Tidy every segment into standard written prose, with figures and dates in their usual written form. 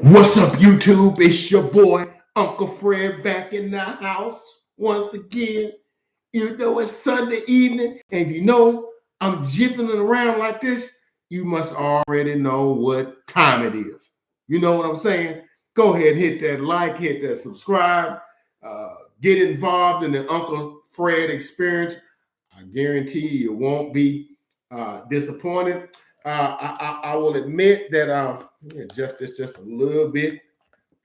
What's up, YouTube? It's your boy, Uncle Fred, back in the house once again. You know, it's Sunday evening, and you know I'm jipping it around like this. You must already know what time it is. You know what I'm saying? Go ahead, hit that like, hit that subscribe, get involved in the Uncle Fred experience. I guarantee you won't be disappointed. I will admit that let me adjust this just a little bit.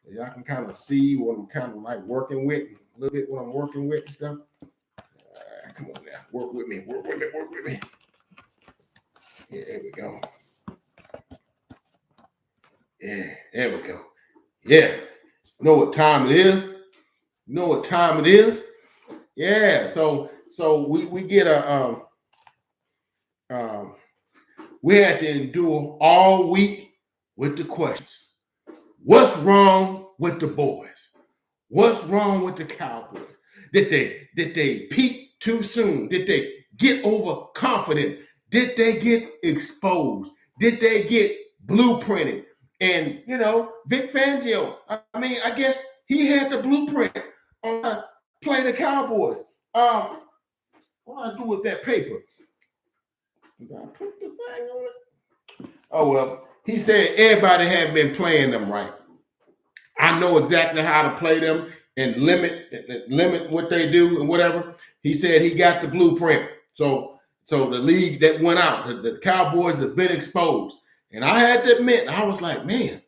Y'all can kind of see what I'm kind of like working with, a little bit what I'm working with and stuff. Come on now, work with me, work with me, work with me. Yeah, there we go. Yeah, there we go. Yeah, you know what time it is? You know what time it is? Yeah, so we get a we had to endure all week with the questions. What's wrong with the boys? What's wrong with the Cowboys? Did they peak too soon? Did they get overconfident? Did they get exposed? Did they get blueprinted? And you know, Vic Fangio, I mean, I guess he had the blueprint on how to play the Cowboys. What do I do with that paper? Did I put the thing on it? Oh well, he said everybody had been playing them right. I know exactly how to play them and limit what they do and whatever. He said he got the blueprint. So the league that went out, the Cowboys have been exposed. And I had to admit, I was like, man,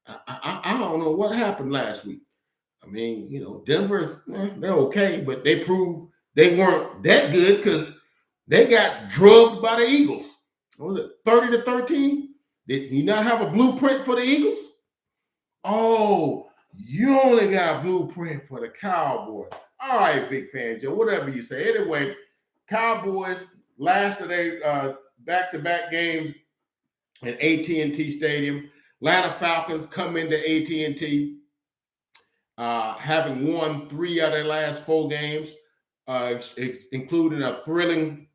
I don't know what happened last week. I mean, you know, Denver's, they're okay, but they proved they weren't that good because they got drugged by the Eagles. What was it, 30-13? Did he not have a blueprint for the Eagles? Oh, you only got blueprint for the Cowboys. All right, big fan Joe, whatever you say. Anyway, Cowboys last of their back-to-back games at AT&T Stadium. Atlanta Falcons come into AT&T having won 3 out of their last 4 games, including a thrilling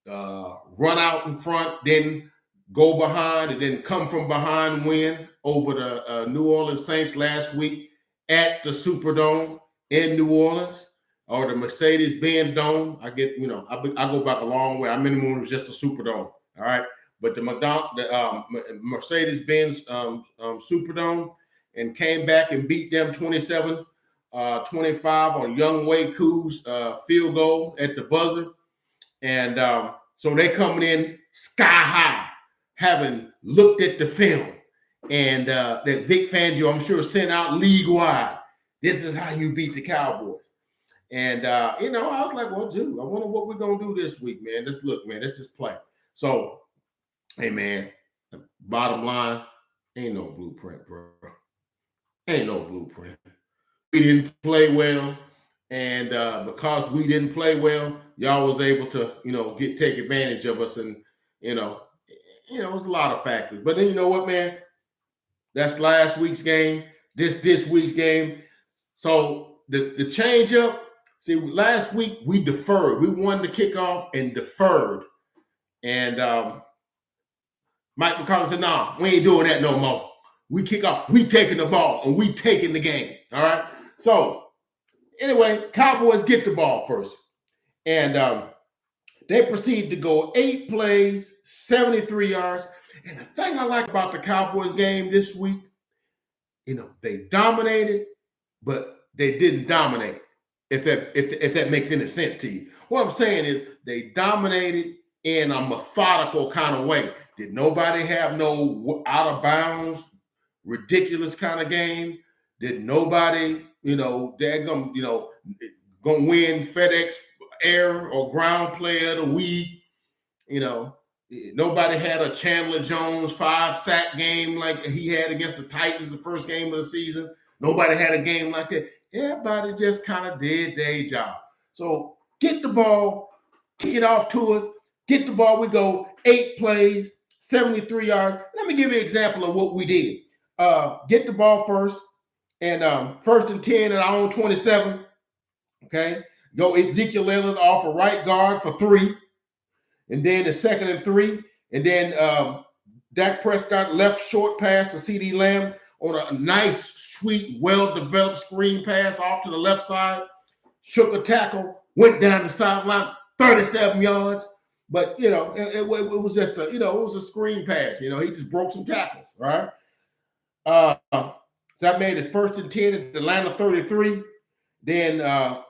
run out in front, then go behind, and then come from behind win over the New Orleans Saints last week at the Superdome in New Orleans, or the Mercedes-Benz Dome. I get, you know, I go back a long way. I remember when it was just a Superdome, all right? But the Mercedes-Benz Superdome, and came back and beat them 27-25 on Young Wei Koo's field goal at the buzzer. And so they coming in sky high, having looked at the film, and that Vic Fangio, I'm sure, sent out league-wide. This is how you beat the Cowboys. And, you know, I was like, well, dude, I wonder what we're going to do this week, man. Let's just play. So, hey, man, bottom line, ain't no blueprint, bro. Ain't no blueprint. We didn't play well. And because we didn't play well, y'all was able to, you know, take advantage of us. And, you know, it was a lot of factors. But then you know what, man? That's last week's game, this week's game. So the change up, see, last week we deferred. We won the kickoff and deferred. And Mike McCollum said, nah, we ain't doing that no more. We kick off, we taking the ball, and we taking the game. All right. So anyway, Cowboys get the ball first. And they proceed to go 8 plays, 73 yards. And the thing I like about the Cowboys game this week, you know, they dominated, but they didn't dominate, if that makes any sense to you. What I'm saying is they dominated in a methodical kind of way. Did nobody have no out of bounds, ridiculous kind of game? Did nobody, you know, they're gonna, you know, gonna win FedEx Air or Ground Player of the Week? You know, nobody had a Chandler Jones 5-sack game like he had against the Titans the first game of the season. Nobody had a game like that. Everybody just kind of did their job. So get the ball, kick it off to us, get the ball. We go 8 plays, 73 yards. Let me give you an example of what we did. Get the ball first, and 1st and 10 at our own 27. Okay, go Ezekiel Elliott off a right guard for 3, and then the 2nd and 3, and then Dak Prescott left short pass to CeeDee Lamb on a nice, sweet, well-developed screen pass off to the left side. Shook a tackle, went down the sideline, 37 yards. But, it was just it was a screen pass. He just broke some tackles, right? So that made it 1st and 10 at the Atlanta 33. Then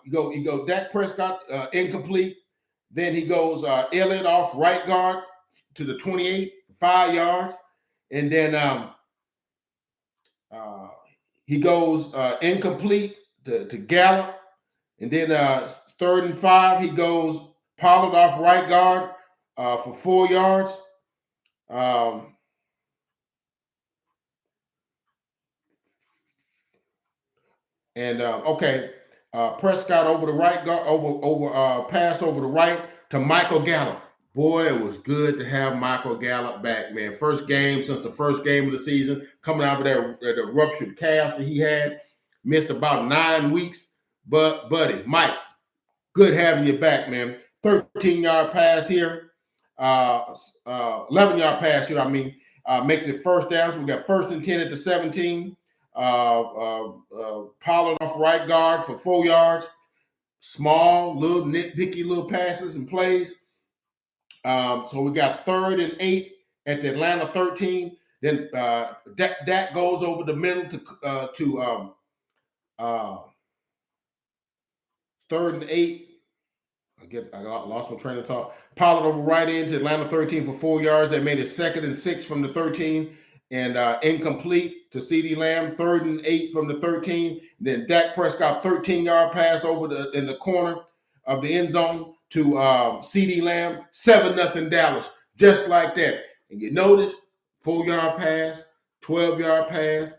you go Dak Prescott, incomplete. Then he goes Elliott off right guard to the 28, 5 yards. And then he goes incomplete to Gallup. And then 3rd and 5, he goes Pollard off right guard for 4 yards. Prescott over the right guard, pass over the right to Michael Gallup. Boy, it was good to have Michael Gallup back, man. First game since the first game of the season, coming out of that ruptured calf that he had, missed about 9 weeks. But buddy, Mike, good having you back, man. 13-yard pass here, 11-yard pass here. Makes it 1st down. So we got 1st and 10 at the 17. Pollard off right guard for 4 yards. Small, little nitpicky little passes and plays. So we got 3rd and 8 at the Atlanta 13. Then Dak goes over the middle to 3rd and 8. I lost my train of thought. Pollard over right into Atlanta 13 for 4 yards. They made it 2nd and 6 from the 13. And incomplete to CeeDee Lamb, 3rd and 8 from the 13. Then Dak Prescott, 13-yard pass over in the corner of the end zone to CeeDee Lamb, 7-0 Dallas, just like that. And you notice 4-yard pass, 12-yard pass.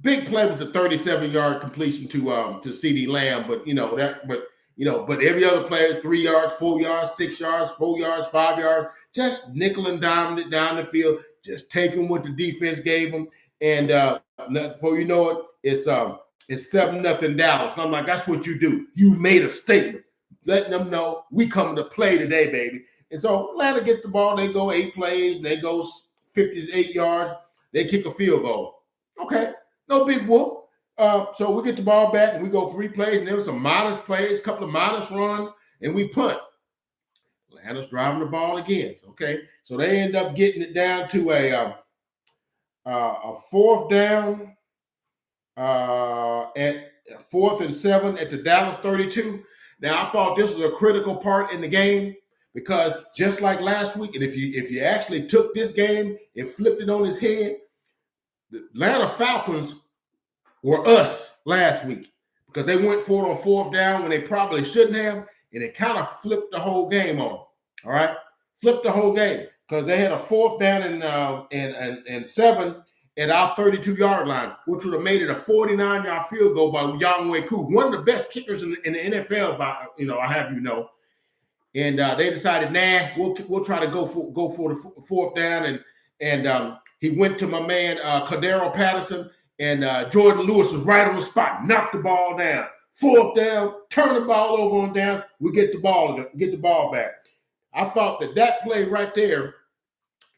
Big play was a 37-yard completion to CeeDee Lamb, but every other player is 3 yards, 4 yards, 6 yards, 4 yards, 5 yards, just nickel and diming it down the field. Just taking what the defense gave them, and before you know it, it's 7-0 Dallas. And I'm like, that's what you do. You made a statement, letting them know we coming to play today, baby. And so Atlanta gets the ball. They go 8 plays. They go 58 yards. They kick a field goal. Okay, no big whoop. So we get the ball back and we go 3 plays, and there was some minus plays, a couple of minus runs, and we punt. Atlanta's driving the ball again. Okay, so they end up getting it down to a 4th down at 4th and 7 at the Dallas 32. Now, I thought this was a critical part in the game because just like last week, and if you actually took this game and flipped it on its head, the Atlanta Falcons were us last week because they went for it on 4th down when they probably shouldn't have, and it kind of flipped the whole game on them. All right, flipped the whole game because they had a 4th down and 7 at our 32-yard line, which would have made it a 49-yard field goal by Younghoe Koo, one of the best kickers in the NFL. I have you know, and they decided, we'll try to go for the 4th down, and he went to my man Cordero Patterson, and Jordan Lewis was right on the spot, knocked the ball down. 4th down, turn the ball over on downs, we get the ball back. I thought that play right there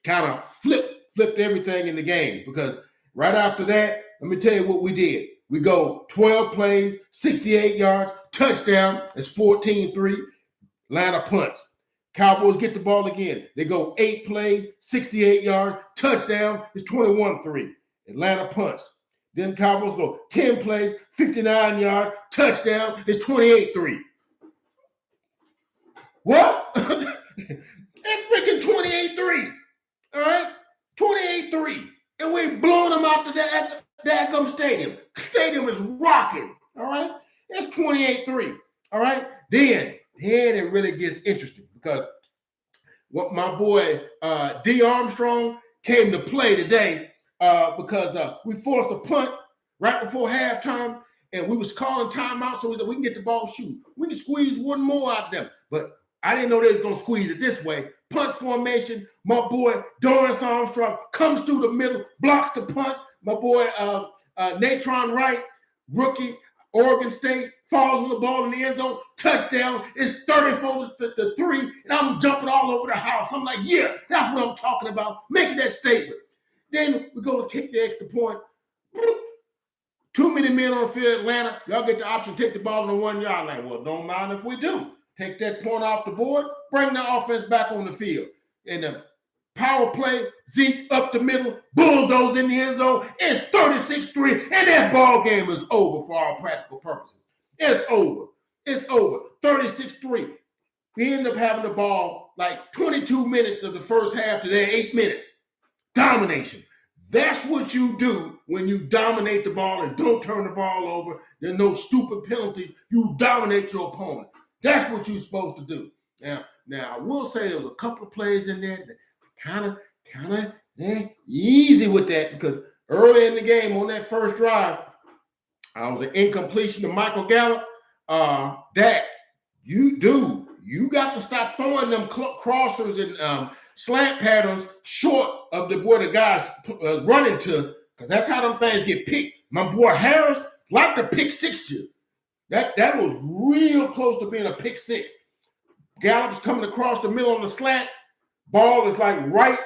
kind of flipped everything in the game because right after that, let me tell you what we did. We go 12 plays, 68 yards, touchdown. It's 14-3. Atlanta punts. Cowboys get the ball again. They go 8 plays, 68 yards, touchdown. It's 21-3. Atlanta punts. Then Cowboys go 10 plays, 59 yards, touchdown. It's 28-3. What? It's freaking 28-3. All right? 28-3. And we're blowing them out to the Daggum Stadium. Stadium is rocking. All right? It's 28-3. All right? Then it really gets interesting because what my boy D. Armstrong came to play today because we forced a punt right before halftime, and we was calling timeout so we can get the ball shoot. We can squeeze one more out of them. But I didn't know they was going to squeeze it this way. Punt formation. My boy Dorrance Armstrong comes through the middle, blocks the punt. My boy Natron Wright, rookie, Oregon State, falls on the ball in the end zone, touchdown. It's 34-3, and I'm jumping all over the house. I'm like, yeah, that's what I'm talking about, making that statement. Then we go to kick the extra point. Too many men on the field, Atlanta. Y'all get the option to take the ball on the 1 yard line. Well, don't mind if we do. Take that point off the board, bring the offense back on the field. And the power play, Zeke up the middle, bulldoze in the end zone. It's 36-3, and that ball game is over for all practical purposes. It's over. It's over. 36-3. We end up having the ball like 22 minutes of the first half to their 8 minutes. Domination. That's what you do when you dominate the ball and don't turn the ball over. There's no stupid penalties. You dominate your opponent. That's what you're supposed to do. Now I will say there was a couple of plays in there that kind of easy with that, because early in the game on that first drive, I was an incompletion to Michael Gallup. Dak, you got to stop throwing them crossers and slant patterns short of where the guy's running to, because that's how them things get picked. My boy Harris liked to pick six you. That was real close to being a pick six. Gallup's coming across the middle on the slant. Ball is like right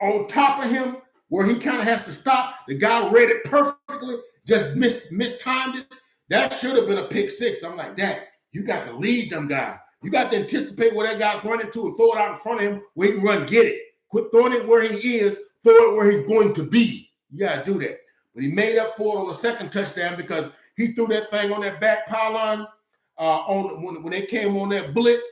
on top of him where he kind of has to stop. The guy read it perfectly, just mistimed it. That should have been a pick six. I'm like, Dak, you got to lead them guys. You got to anticipate where that guy's running to and throw it out in front of him where he can run, get it. Quit throwing it where he is, throw it where he's going to be. You got to do that. But he made up for it on the second touchdown because he threw that thing on that back pylon when they came on that blitz,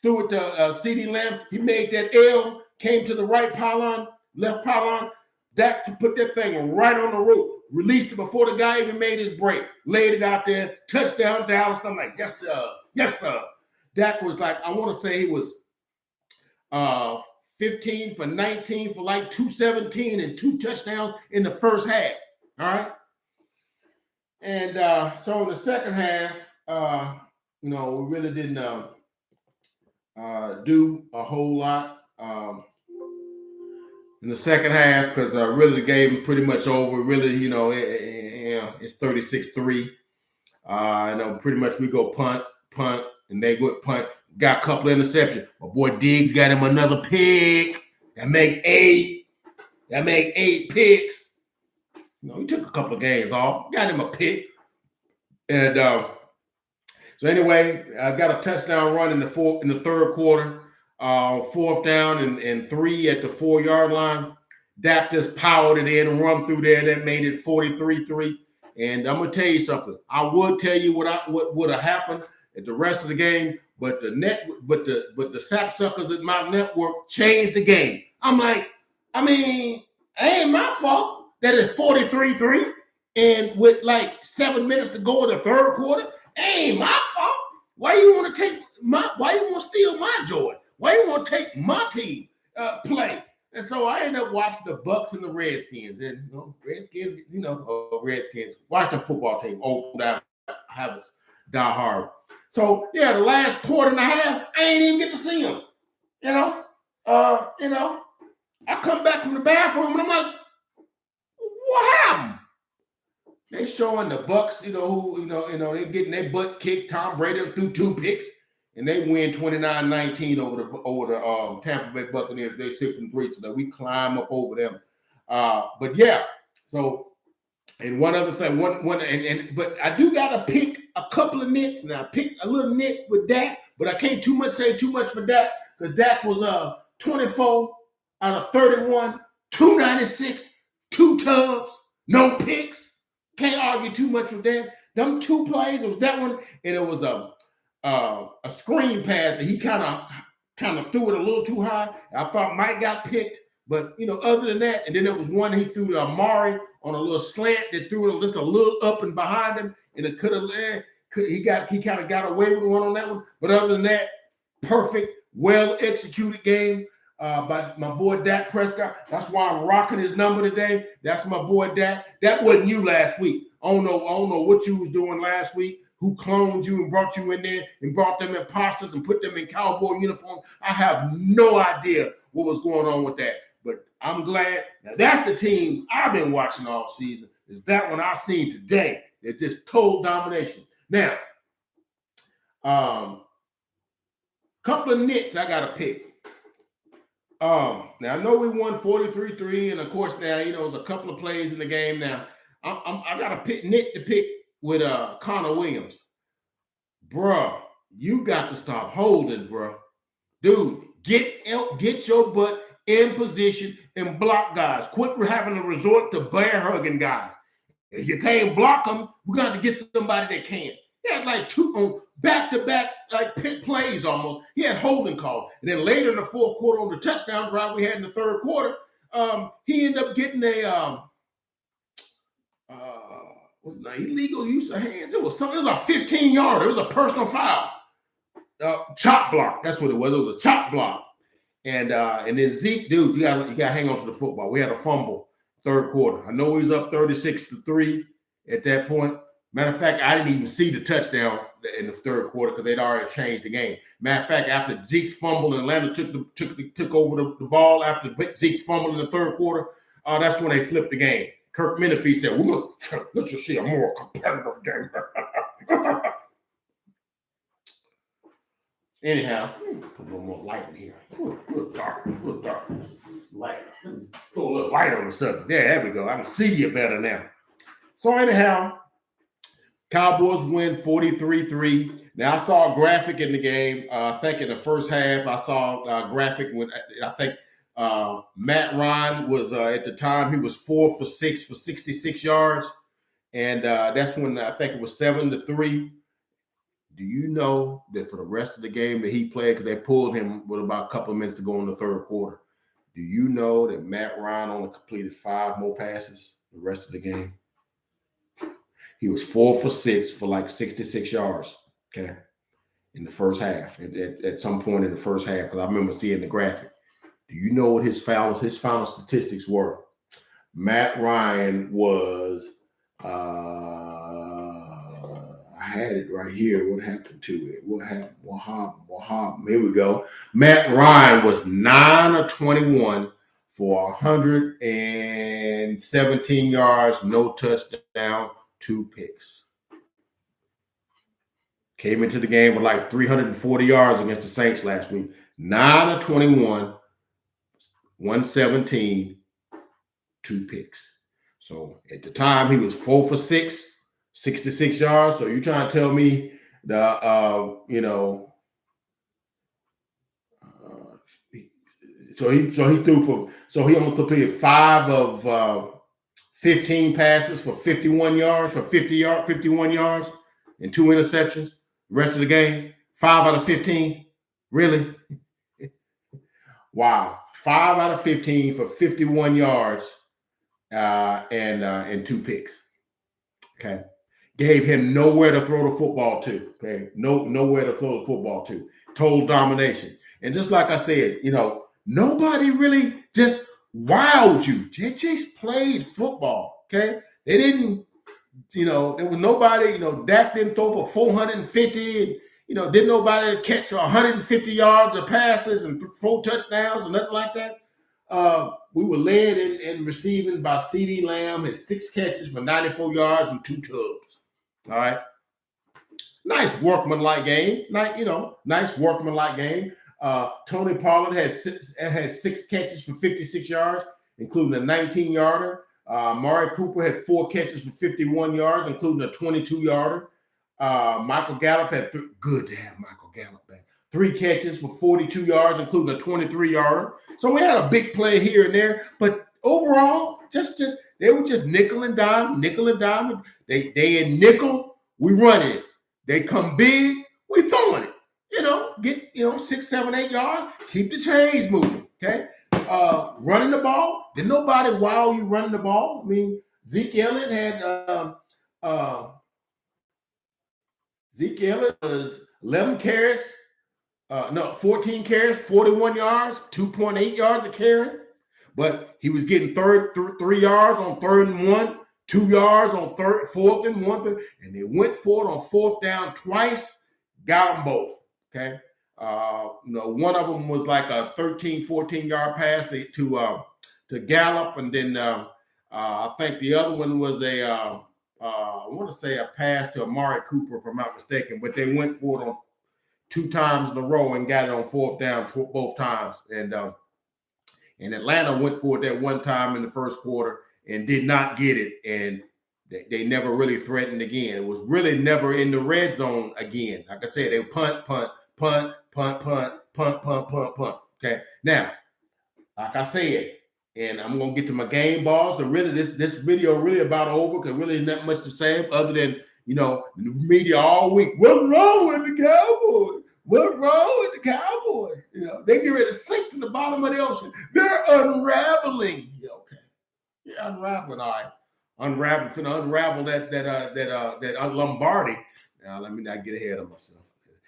threw it to CeeDee Lamb. He made that L, came to the right pylon, left pylon. Dak to put that thing right on the rope, released it before the guy even made his break, laid it out there, touchdown Dallas. I'm like, yes, sir. Yes, sir. Dak was like, I want to say he was 15 for 19 for like 217 and 2 touchdowns in the first half. All right. And so in the second half, we really didn't do a whole lot in the second half, because really the game was pretty much over. Really, it's 36-3. Pretty much we go punt, and they go punt. Got a couple of interceptions. My boy Diggs got him another pick. That make 8. That make 8 picks. He took a couple of games off. Got him a pick. And so anyway, I got a touchdown run in the third quarter. 4th down and 3 at the 4-yard line. Dak just powered it in and run through there. That made it 43-3. And I'm gonna tell you something. I would tell you what would have happened at the rest of the game, but the sapsuckers at my network changed the game. I'm like, it ain't my fault that it's 43-3, and with like 7 minutes to go in the third quarter, ain't my fault. Why you want to steal my joy? Why you want to take my team play? And so I ended up watching the Bucks and the Redskins. And Redskins, watch the football team, old habits, die hard. So yeah, the last quarter and a half, I ain't even get to see them. I come back from the bathroom and I'm like, what happened? They showing the Bucks, they getting their butts kicked. Tom Brady threw 2 picks, and they win 29-19 over the Tampa Bay Buccaneers. They're 6-3, so that we climb up over them. But yeah, so and one other thing, but I do gotta pick a couple of nits. Now I picked a little nit with Dak, but I can't say too much for Dak, because Dak was 24 out of 31, 296, 2 tubs, no picks. Can't argue too much with that. Them 2 plays, it was that one, and it was a screen pass, and he kind of threw it a little too high. I thought Mike got picked, but other than that, and then there was one he threw to Amari on a little slant that threw it just a little up and behind him, and it could have landed. He kind of got away with one on that one, but other than that, perfect, well executed game by my boy Dak Prescott. That's why I'm rocking his number today. That's my boy Dak. That wasn't you last week. I don't know what you was doing last week. Who cloned you and brought you in there and brought them imposters and put them in cowboy uniform. I have no idea what was going on with that. But I'm glad that that's the team I've been watching all season. Is that one I seen today. It's just total domination. Now, Couple of nits I gotta pick. Now I know we won 43-3, and of course now there's a couple of plays in the game. Now I got a nit to pick with Connor Williams, bruh. You got to stop holding, bruh. Dude, get your butt in position and block guys. Quit having to resort to bear hugging guys. If you can't block them, we got to get somebody that can. He had like two on back-to-back like pit plays almost. He had holding call. And then later in the fourth quarter on the touchdown drive we had in the third quarter, he ended up getting a what's the illegal use of hands. It was a 15-yarder. It was a personal foul. Chop block. That's what it was. It was a chop block. And then Zeke, dude, you gotta hang on to the football. We had a fumble third quarter. I know he was up 36-3 at that point. Matter of fact, I didn't even see the touchdown in the third quarter because they'd already changed the game. Matter of fact, after Zeke's fumble and Atlanta took over the ball after Zeke's fumble in the third quarter, that's when they flipped the game. Kirk Menefee said, let's just see a more competitive game. Anyhow, put a little more light in here. A little dark. Light. Put a little light on the subject. There we go. I can see you better now. So anyhow, Cowboys win 43-3. Now, I saw a graphic in the game. I think in the first half, I saw a graphic when I think Matt Ryan was, at the time, he was 4 for 6 for 66 yards. And that's when I think it was 7-3. Do you know that for the rest of the game that he played, because they pulled him with about a couple of minutes to go in the third quarter, do you know that Matt Ryan only completed 5 more passes the rest of the game? He was 4 for 6 for like 66 yards, okay, in the first half, at some point in the first half, because I remember seeing the graphic. Do you know what his final statistics were? Matt Ryan was, I had it right here. What happened to it? What happened? Wahab. Here we go. Matt Ryan was 9 of 21 for 117 yards, no touchdown, 2 picks. Came into the game with like 340 yards against the Saints last week. 9 of 21, 117, 2 picks. So at the time, he was 4 for 6. 66 yards. So you're trying to tell me so he only completed 5 of 15 passes for 51 yards, 51 yards, and 2 interceptions. The rest of the game, 5 out of 15. Really? Wow. 5 out of 15 for 51 yards and 2 picks. Okay. Gave him nowhere to throw the football to. Okay, nowhere to throw the football to. Total domination. And just like I said, nobody really just wowed you. They just played football. Okay, they didn't. There was nobody. Dak didn't throw for 450. And, didn't nobody catch 150 yards of passes and 4 touchdowns or nothing like that. We were led in receiving by CeeDee Lamb, had 6 catches for 94 yards and 2 tubs. All right. Nice workmanlike game. Nice workmanlike game. Tony Pollard had 6 catches for 56 yards, including a 19-yarder. Amari Cooper had 4 catches for 51 yards, including a 22-yarder. Michael Gallup had good to have Michael Gallup back. 3 catches for 42 yards, including a 23-yarder. So we had a big play here and there, but overall, they were just nickel and dime. They in nickel, we running it. They come big, we throwing it. Get 6, 7, 8 yards, keep the chains moving. Okay, running the ball. Did nobody wow you running the ball? I mean, Zeke Elliott was 11 carries. 14 carries, 41 yards, 2.8 yards a carry. But he was getting 3 yards on 3rd and 1, 2 yards on 4th and 1, and they went for it on 4th down twice, got them both. Okay. One of them was like a 13, 14-yard pass to Gallup, and then I think the other one was I want to say a pass to Amari Cooper, if I'm not mistaken, but they went for it 2 times in a row and got it on 4th down both times. And Atlanta went for it that one time in the first quarter and did not get it. And they never really threatened again. It was really never in the red zone again. Like I said, they punt. Okay. Now, like I said, and I'm gonna get to my game balls. But really, this video really about over because really not much to say other than the media all week. What's wrong with the Cowboys? What's wrong with the Cowboys? They get ready to sink to the bottom of the ocean. They're unraveling. Okay, yeah, unraveling. All right, unravel that Lombardi. Now let me not get ahead of myself.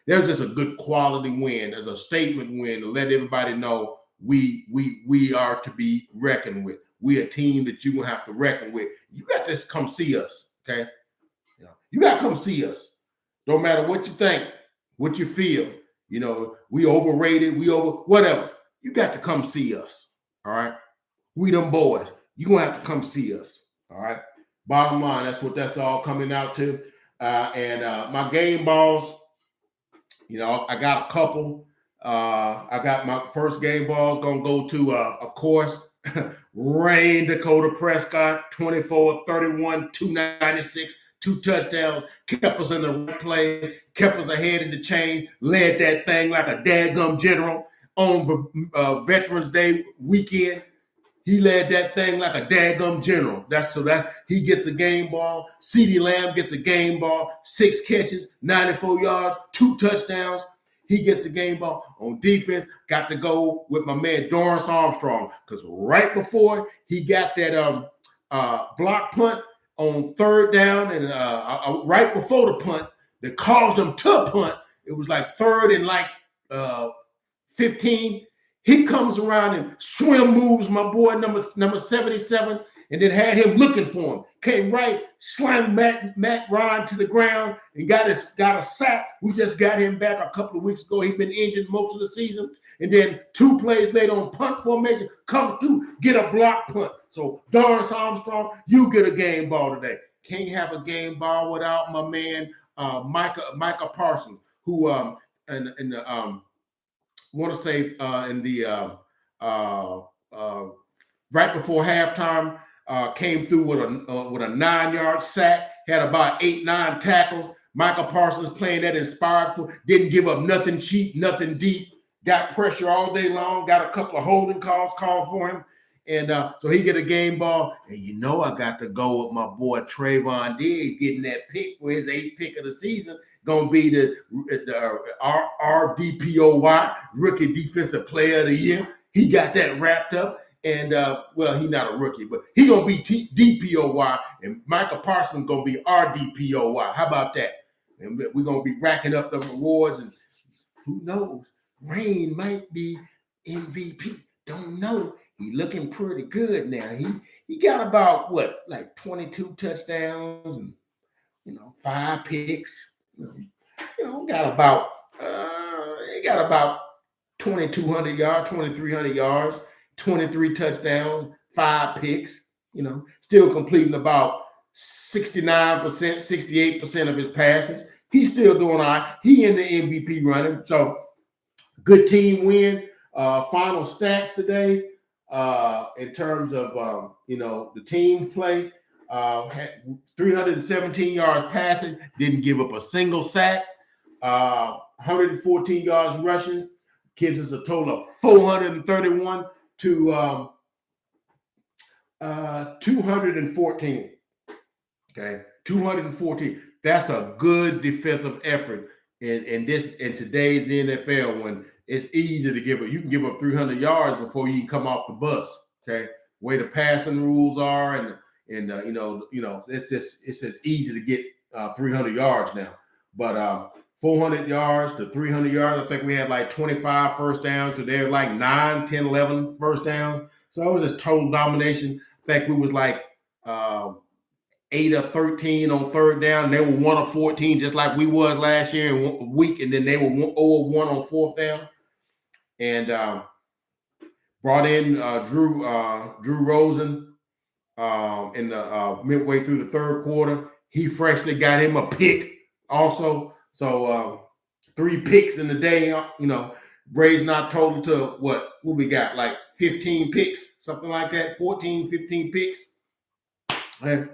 There's just a good quality win. There's a statement win to let everybody know we are to be reckoned with. We a team that you're gonna have to reckon with. You got to come see us, okay? You got to come see us. Don't matter what you think, what you feel. We overrated, we over whatever. You got to come see us. All right. We them boys. You're gonna have to come see us. All right. Bottom line, that's what that's all coming out to. And my game balls, I got a couple. I got my first game balls gonna go to, of course, Rain Dakota Prescott, 24-31, 296, 2 touchdowns, kept us in the right play, kept us ahead in the chain, led that thing like a dadgum general on Veterans Day weekend. He led that thing like a dadgum general. That he gets a game ball. CeeDee Lamb gets a game ball, 6 catches, 94 yards, 2 touchdowns. He gets a game ball. On defense, got to go with my man Dorrance Armstrong because right before he got that block punt on 3rd down and right before the punt that caused him to punt, it was like 3rd and like 15. He comes around and swim moves my boy number 77 and then had him looking for him. Came right, slammed Matt Ryan to the ground and got a sack. We just got him back a couple of weeks ago. He'd been injured most of the season. And then 2 plays later on punt formation, comes through, get a block punt. So Dorrance Armstrong, you get a game ball today. Can't have a game ball without my man Micah Parsons, who want to say in the right before halftime came through with a 9-yard sack, had about 8-9 tackles. Michael Parsons playing that inspired, didn't give up nothing cheap, nothing deep, got pressure all day long, got a couple of holding calls called for him. And so he get a game ball. And I got to go with my boy Trayvon Diggs getting that pick for his 8th pick of the season. Gonna be the RDPOY, Rookie Defensive Player of the Year. He got that wrapped up. And he's not a rookie, but he gonna be DPOY, and Michael Parsons gonna be RDPOY. How about that? And we're gonna be racking up the rewards, and who knows? Rain might be MVP. Don't know. He looking pretty good now. He got about like 22 touchdowns and 5 picks. Got about 2,200 yards, 2,300 yards, 23 touchdowns, 5 picks. Still completing about 69%, 68% of his passes. He's still doing all right. He in the MVP running. So good team win. Final stats today in terms of the team play. Had 317 yards passing, didn't give up a single sack. 114 yards rushing, gives us a total of 431 to 214. Okay, 214. That's a good defensive effort in today's NFL when it's easy to give up. You can give up 300 yards before you can come off the bus. Okay, way the passing rules are, and it's just easy to get 300 yards now. But 400 yards to 300 yards, I think we had like 25 first downs. So they're like 9, 10, 11 first downs. So it was just total domination. I think we was like 8 of 13 on 3rd down. They were 1 of 14, just like we was last year in a week. And then they were 0 of 1 on 4th down. And brought in Drew Rosen in the midway through the 3rd quarter. He freshly got him a pick also. So 3 picks in the day. Brady's not total to what we got, like 15 picks, something like that, 14, 15 picks. And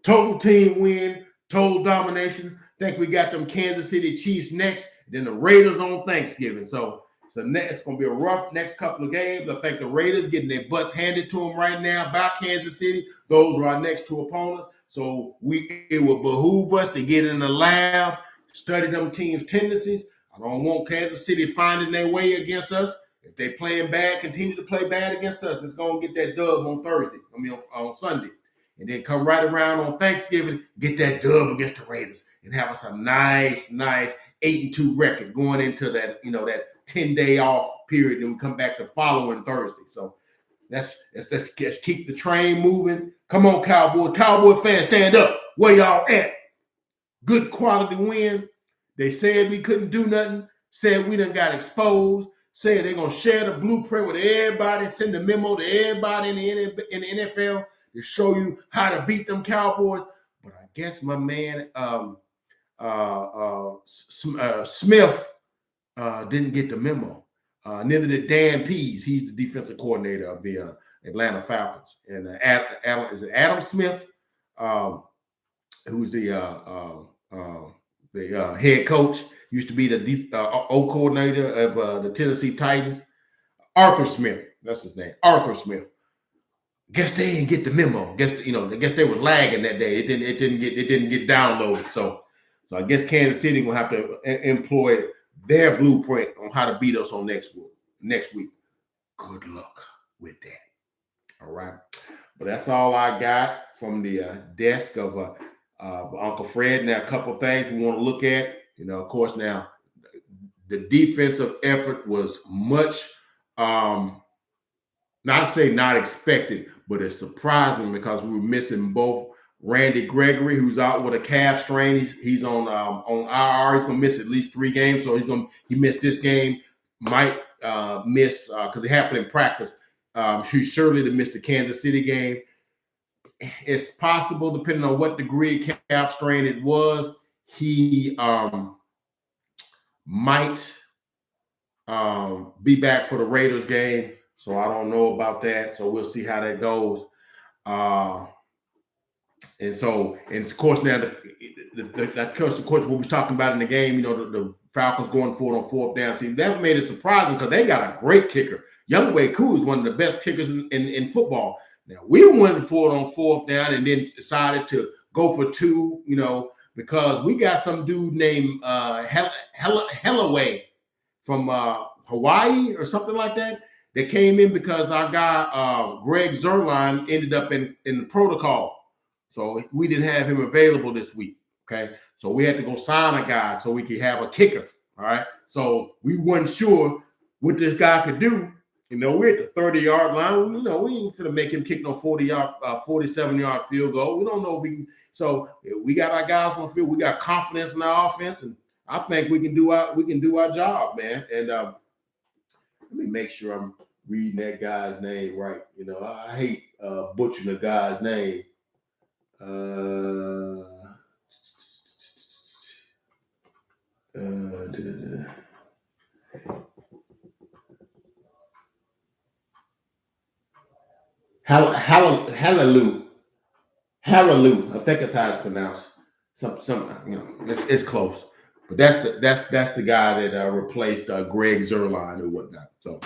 total team win, total domination. Think we got them Kansas City Chiefs next, then the Raiders on Thanksgiving. So it's going to be a rough next couple of games. I think the Raiders getting their butts handed to them right now by Kansas City. Those are our next 2 opponents. So it will behoove us to get in the lab, study them teams' tendencies. I don't want Kansas City finding their way against us. If they playing bad, continue to play bad against us. Let's go and get that dub on on Sunday. And then come right around on Thanksgiving, get that dub against the Raiders and have us a nice 8-2 record going into that, that 10-day off period. And we come back the following Thursday. So let's keep the train moving. Come on, Cowboys. Cowboy fans, stand up. Where y'all at? Good quality win. They said we couldn't do nothing. Said we done got exposed. Said they're going to share the blueprint with everybody, send the memo to everybody in the NFL to show you how to beat them Cowboys. But I guess my man Smith didn't get the memo. Neither did Dan Pease. He's the defensive coordinator of the Atlanta Falcons. And is it Adam Smith, who's the head coach, used to be the O coordinator of the Tennessee Titans. Arthur Smith, that's his name. Arthur Smith. Guess they didn't get the memo. I guess they were lagging that day. It didn't get downloaded. So I guess Kansas City gonna have to employ their blueprint on how to beat us on next week. Good luck with that. All right. But that's all I got from the desk of Uncle Fred. Now, a couple of things we want to look at. Of course, now the defensive effort was much, not to say not expected, but it's surprising because we were missing both Randy Gregory, who's out with a calf strain. He's on IR. He's gonna miss at least 3 games. So he missed this game. Might miss because it happened in practice. He's surely to miss the Kansas City game. It's possible, depending on what degree of calf strain it was, he might be back for the Raiders game. So I don't know about that. So we'll see how that goes. And of course, now of course, what we was talking about in the game, the Falcons going for it on 4th down. See, that made it surprising because they got a great kicker. Younghoe Koo is one of the best kickers in football. Now, we went for it on 4th down and then decided to go for 2, because we got some dude named Hellaway from Hawaii or something like that came in because our guy, Greg Zerline, ended up in the protocol. So we didn't have him available this week, okay? So we had to go sign a guy so we could have a kicker, all right? So we weren't sure what this guy could do. We're at the 30-yard line. We ain't finna make him kick no 47-yard field goal. We don't know if we can. So we got our guys on the field. We got confidence in our offense, and I think we can do our job, man. And let me make sure I'm reading that guy's name right. I hate butchering the guy's name. Hallelujah. I think that's how it's pronounced. It's close. But that's the guy that replaced Greg Zerline or whatnot. So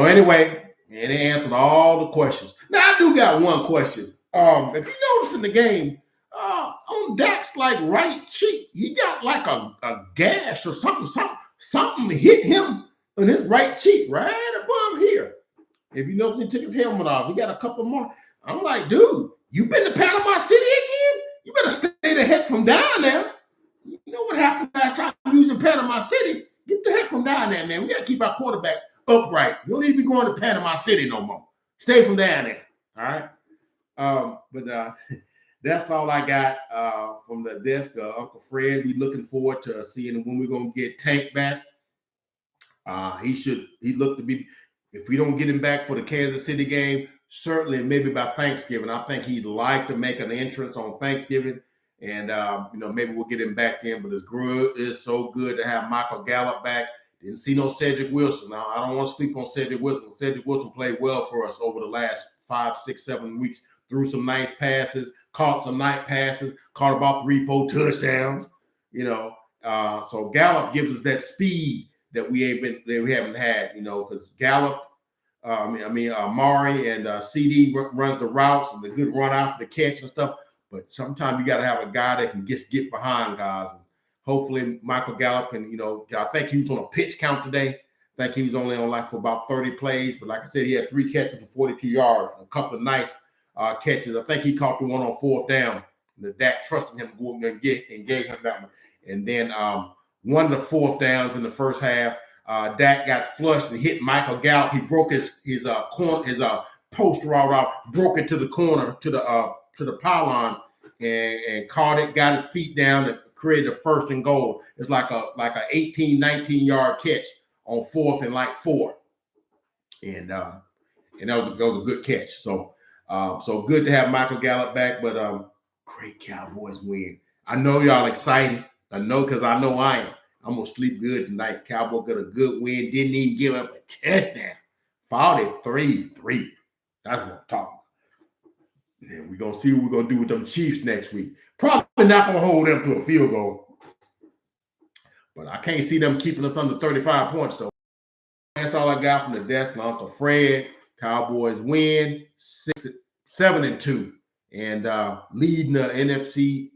anyway, and they answered all the questions. Now I do got one question. If you noticed in the game, on Dak's right cheek, he got like a gash or something. Something hit him on his right cheek, right above here. If you notice, he took his helmet off. He got a couple more. I'm like, dude, you been to Panama City again? You better stay the heck from down there. You know what happened last time we was in Panama City? Get the heck from down there, man. We got to keep our quarterback upright. You don't need to be going to Panama City no more. Stay from down there, all right? But that's all I got from the desk. Uncle Fred, we looking forward to seeing when we're going to get Tank back. He looked to be, if we don't get him back for the Kansas City game, certainly maybe by Thanksgiving. I think he'd like to make an entrance on Thanksgiving And maybe we'll get him back in. But it's so good to have Michael Gallup back. Didn't see no Cedric Wilson. Now, I don't want to sleep on Cedric Wilson. Cedric Wilson played well for us over the last 5, 6, 7 weeks. Threw some nice passes, caught some nice passes, caught about 3-4 touchdowns. So Gallup gives us that speed that we haven't had. Because Gallup, Amari and CD runs the routes and the good run after the catch and stuff. But sometimes you got to have a guy that can just get behind guys. And hopefully Michael Gallup can, I think he was on a pitch count today. I think he was only on for about 30 plays. But like I said, he had 3 catches for 42 yards, a couple of nice catches. I think he caught the one on 4th down. The Dak trusted him to go and gave him that one. And then one of the 4th downs in the first half, Dak got flushed and hit Michael Gallup. He broke his post route out, broke it to the corner to the pylon and caught it, got his feet down and created a 1st and goal. It's like a 18, 19 yard catch on 4th and 4. And that was a good catch. So good to have Michael Gallup back, but great Cowboys win. I know y'all excited. I know because I know I am. I'm going to sleep good tonight. Cowboys got a good win. Didn't even give up a touchdown. 43-3. That's what I'm talking about. And we're going to see what we're going to do with them Chiefs next week. Probably not going to hold them to a field goal. But I can't see them keeping us under 35 points, though. That's all I got from the desk of Uncle Fred. Cowboys win 7-2 and leading the NFC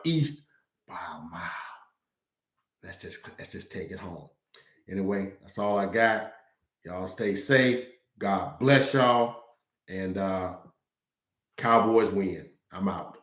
East by a mile. Let's just take it home. Anyway, that's all I got. Y'all stay safe. God bless y'all. And Cowboys win. I'm out.